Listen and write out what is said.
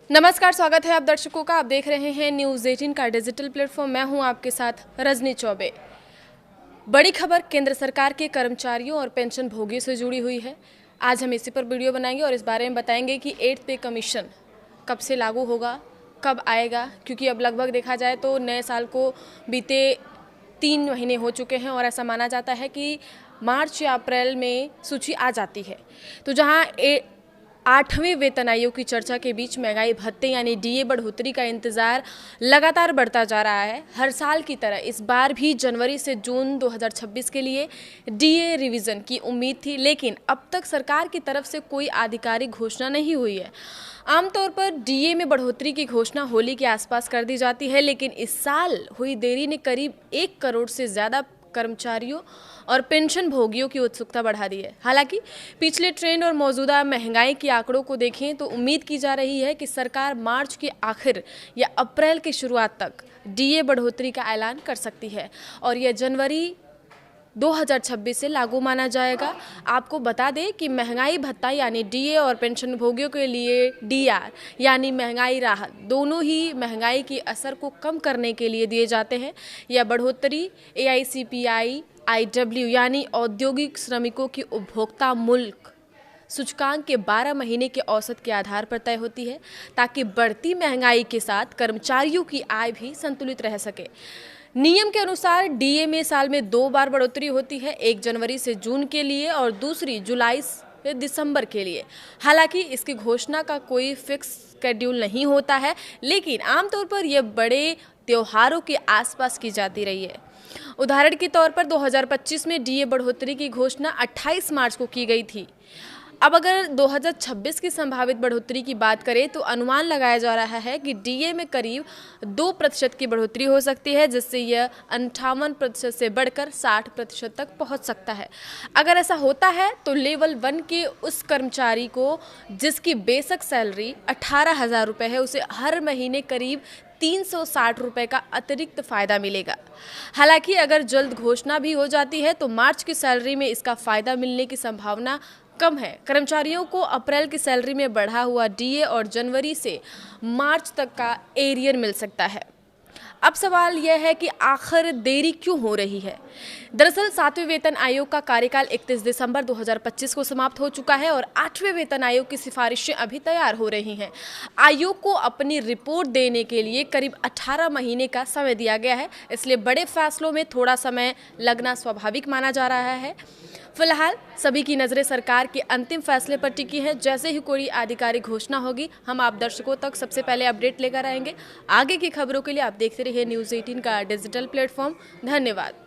नमस्कार, स्वागत है आप दर्शकों का। आप देख रहे हैं न्यूज़ 18 का डिजिटल प्लेटफॉर्म। मैं हूं आपके साथ रजनी चौबे। बड़ी खबर केंद्र सरकार के कर्मचारियों और पेंशन भोगियों से जुड़ी हुई है। आज हम इसी पर वीडियो बनाएंगे और इस बारे में बताएंगे कि 8th पे कमीशन कब से लागू होगा, कब आएगा, क्योंकि अब लगभग देखा जाए तो नए साल को बीते 3 महीने हो चुके हैं और ऐसा माना जाता है कि मार्च या अप्रैल में सूची आ जाती है। तो जहां 8वें वेतन आयोग की चर्चा के बीच महंगाई भत्ते यानी डीए बढ़ोतरी का इंतजार लगातार बढ़ता जा रहा है। हर साल की तरह इस बार भी जनवरी से जून 2026 के लिए डीए रिवीजन की उम्मीद थी, लेकिन अब तक सरकार की तरफ से कोई आधिकारिक घोषणा नहीं हुई है। आमतौर पर डीए में बढ़ोतरी की घोषणा होली के आसपास कर दी जाती है, लेकिन इस साल हुई देरी ने करीब 1 करोड़ से ज़्यादा कर्मचारियों और पेंशन भोगियों की उत्सुकता बढ़ा दी है। हालांकि पिछले ट्रेंड और मौजूदा महंगाई के आंकड़ों को देखें तो उम्मीद की जा रही है कि सरकार मार्च के आखिर या अप्रैल की शुरुआत तक डीए बढ़ोतरी का ऐलान कर सकती है और यह जनवरी 2026 से लागू माना जाएगा। आपको बता दें कि महंगाई भत्ता यानी डीए और पेंशन भोगियों के लिए डीआर यानी महंगाई राहत, दोनों ही महंगाई के असर को कम करने के लिए दिए जाते हैं। यह बढ़ोतरी AICPI IW यानी औद्योगिक श्रमिकों की उपभोक्ता मूल्य सूचकांक के 12 महीने के औसत के आधार पर तय होती है, ताकि बढ़ती महंगाई के साथ कर्मचारियों की आय भी संतुलित रह सके। नियम के अनुसार डीए में साल में 2 बार बढ़ोतरी होती है, 1 जनवरी से जून के लिए और दूसरी जुलाई से दिसंबर के लिए। हालांकि इसकी घोषणा का कोई फिक्स शेड्यूल नहीं होता है, लेकिन आमतौर पर यह बड़े त्योहारों के आसपास की जाती रही है। उदाहरण के तौर पर 2025 में डीए बढ़ोतरी की घोषणा 28 मार्च को की गई थी। अब अगर 2026 की संभावित बढ़ोतरी की बात करें तो अनुमान लगाया जा रहा है कि डीए में करीब 2% की बढ़ोतरी हो सकती है, जिससे यह 58% से बढ़कर 60% तक पहुंच सकता है। अगर ऐसा होता है तो लेवल 1 के उस कर्मचारी को जिसकी बेसिक सैलरी 18,000 रुपये है, उसे हर महीने करीब 360 रुपये का अतिरिक्त फ़ायदा मिलेगा। हालांकि अगर जल्द घोषणा भी हो जाती है तो मार्च की सैलरी में इसका फ़ायदा मिलने की संभावना कम है। कर्मचारियों को अप्रैल की सैलरी में बढ़ा हुआ डीए और जनवरी से मार्च तक का एरियर मिल सकता है। अब सवाल यह है कि आखिर देरी क्यों हो रही है। दरअसल 7वें वेतन आयोग का कार्यकाल 31 दिसंबर 2025 को समाप्त हो चुका है और 8वें वेतन आयोग की सिफारिशें अभी तैयार हो रही हैं। आयोग को अपनी रिपोर्ट देने के लिए करीब 18 महीने का समय दिया गया है, इसलिए बड़े फैसलों में थोड़ा समय लगना स्वाभाविक माना जा रहा है। फिलहाल सभी की नज़रें सरकार के अंतिम फैसले पर टिकी है। जैसे ही कोई आधिकारिक घोषणा होगी, हम आप दर्शकों तक सबसे पहले अपडेट लेकर आएंगे। आगे की खबरों के लिए आप देखते रहिए न्यूज़ 18 का डिजिटल प्लेटफॉर्म। धन्यवाद।